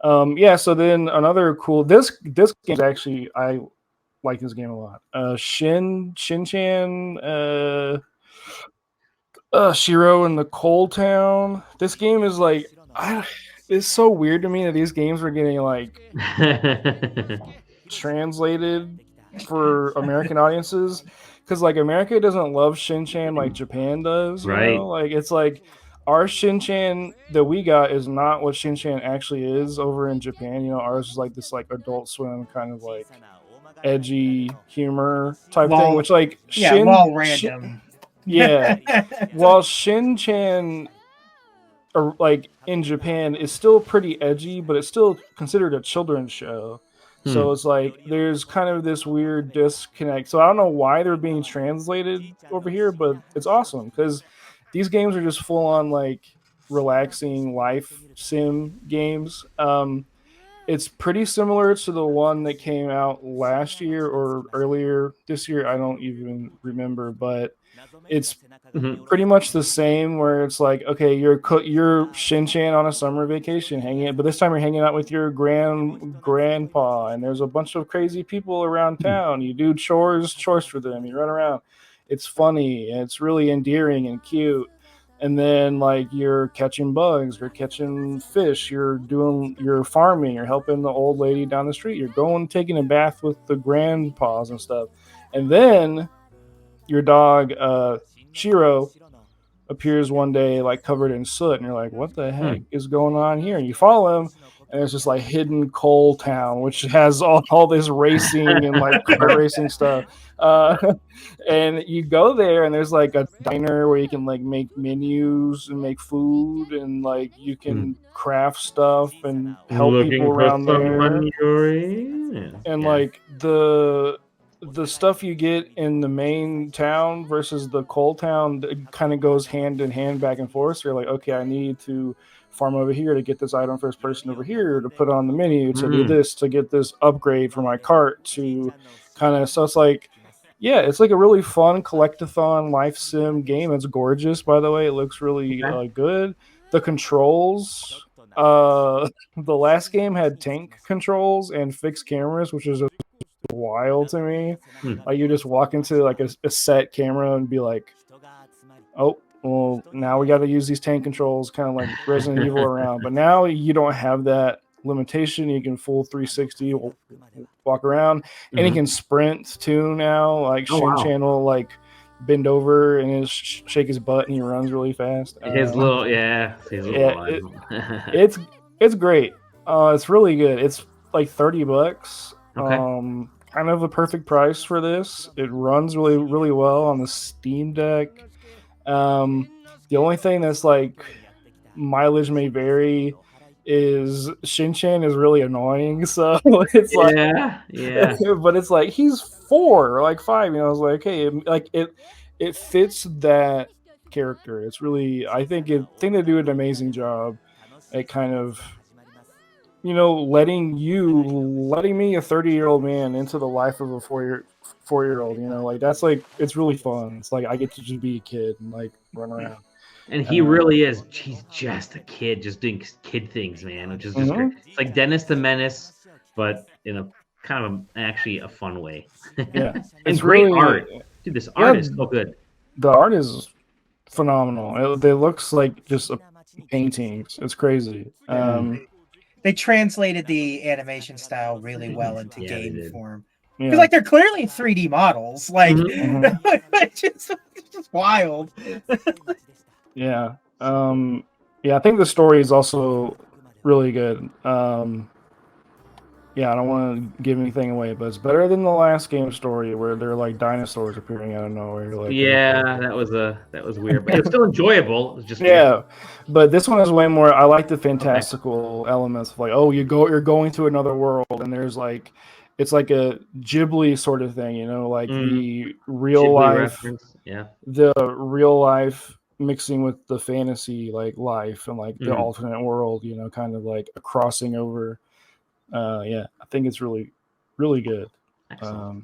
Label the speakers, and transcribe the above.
Speaker 1: Yeah. So then another cool this game is actually I like this game a lot. Shin Chan, Shiro in the Coal Town. This game is like it's so weird to me that these games were getting like translated for American audiences because like America doesn't love Shin-chan like Japan does, you
Speaker 2: Right.
Speaker 1: know? Like it's like our Shin-chan that we got is not what Shin-chan actually is over in Japan. You know, ours is like this like adult swim kind of like edgy humor type thing,
Speaker 3: Lol.
Speaker 1: which like
Speaker 3: Yeah, lol random.
Speaker 1: Yeah. While Shin-chan or like in Japan is still pretty edgy, but it's still considered a children's show.
Speaker 2: Hmm.
Speaker 1: So it's like there's kind of this weird disconnect. So I don't know why they're being translated over here, but it's awesome because these games are just full on like relaxing life sim games. It's pretty similar to the one that came out last year or earlier this year. I don't even remember, but it's
Speaker 2: Mhm.
Speaker 1: pretty much the same where it's like okay you're Shin-chan on a summer vacation hanging but this time you're hanging out with your grandpa and there's a bunch of crazy people around town. You do chores for them, you run around. It's funny and it's really endearing and cute. And then like you're catching bugs, you're catching fish, you're farming, you're helping the old lady down the street, you're going taking a bath with the grandpas and stuff. And then your dog Shiro appears one day like covered in soot, and you're like, "What the heck
Speaker 2: Hmm.
Speaker 1: is going on here?" And you follow him, and it's just like hidden coal town, which has all this racing and like kart racing stuff. Uh, and you go there, and there's like a diner where you can like make menus and make food, and like you
Speaker 2: Hmm.
Speaker 1: can craft stuff and help people
Speaker 2: Looking for
Speaker 1: around there.
Speaker 2: someone, Yuri?
Speaker 1: And
Speaker 2: Yeah.
Speaker 1: like the stuff you get in the main town versus the coal town kind of goes hand in hand back and forth. So you're like, okay, I need to farm over here to get this item for this person over here to put on the menu to do
Speaker 2: Mm.
Speaker 1: this to get this upgrade for my cart to kind of. So it's like, yeah, it's like a really fun collectathon life sim game. It's gorgeous, by the way. It looks really
Speaker 2: Okay.
Speaker 1: good. The controls. The last game had tank controls and fixed cameras, which is wild to me.
Speaker 2: Hmm.
Speaker 1: Like you just walk into like a set camera and be like, oh, well, now we got to use these tank controls, kind of like Resident Evil around. But now you don't have that limitation. You can full 360 walk around, and you
Speaker 2: Mhm.
Speaker 1: can sprint too now. Like
Speaker 2: Oh,
Speaker 1: Shin
Speaker 2: wow.
Speaker 1: Channel, like bend over and just shake his butt, and he runs really fast.
Speaker 2: His little, yeah, his
Speaker 1: Yeah,
Speaker 2: little
Speaker 1: it's it's great. It's really good. It's like $30.
Speaker 2: Okay.
Speaker 1: Kind of a perfect price for this. It runs really well on the Steam Deck. Um, the only thing that's like mileage may vary is Shinchan is really annoying. So it's like,
Speaker 2: Yeah, yeah.
Speaker 1: but it's like he's 4 or like 5. You know, I was like, hey, it fits that character. It's really I think they do an amazing job at kind of letting me a 30-year-old man into the life of a 4-year old. Like that's like it's really fun. It's like I get to just be a kid and like run around.
Speaker 2: And he
Speaker 1: Uh,
Speaker 2: really is. He's just a kid, just doing kid things, man, which is just great.
Speaker 1: mhm.
Speaker 2: It's like Dennis the Menace, but in a kind of actually a fun way.
Speaker 1: Yeah,
Speaker 2: And
Speaker 1: it's
Speaker 2: great
Speaker 1: really
Speaker 2: art. Dude, this
Speaker 1: yeah.
Speaker 2: art is so good.
Speaker 1: The art is phenomenal. It looks like just a paintings. It's crazy.
Speaker 3: Yeah. They translated the animation style really well into
Speaker 2: Yeah, they
Speaker 3: game
Speaker 2: did.
Speaker 3: form. Because
Speaker 1: Yeah.
Speaker 3: like they're clearly 3D models. Like
Speaker 1: Mhm.
Speaker 3: it's just wild.
Speaker 1: Yeah. Yeah, I think the story is also really good. Yeah, I don't want to give anything away, but it's better than the last game story where they're like dinosaurs appearing out of nowhere. You're like,
Speaker 2: Yeah,
Speaker 1: okay.
Speaker 2: that was weird, but it was still enjoyable. It was just weird.
Speaker 1: Yeah, but this one is way more. I like the
Speaker 2: Okay.
Speaker 1: fantastical elements of like, oh, you're going to another world, and there's like, it's like a Ghibli sort of thing, like
Speaker 2: Mm, Ghibli reference. Yeah.
Speaker 1: the real life mixing with the fantasy like life and like the
Speaker 2: Mm,
Speaker 1: alternate world, kind of like a crossing over. Yeah, I think it's really, really good.
Speaker 2: excellent.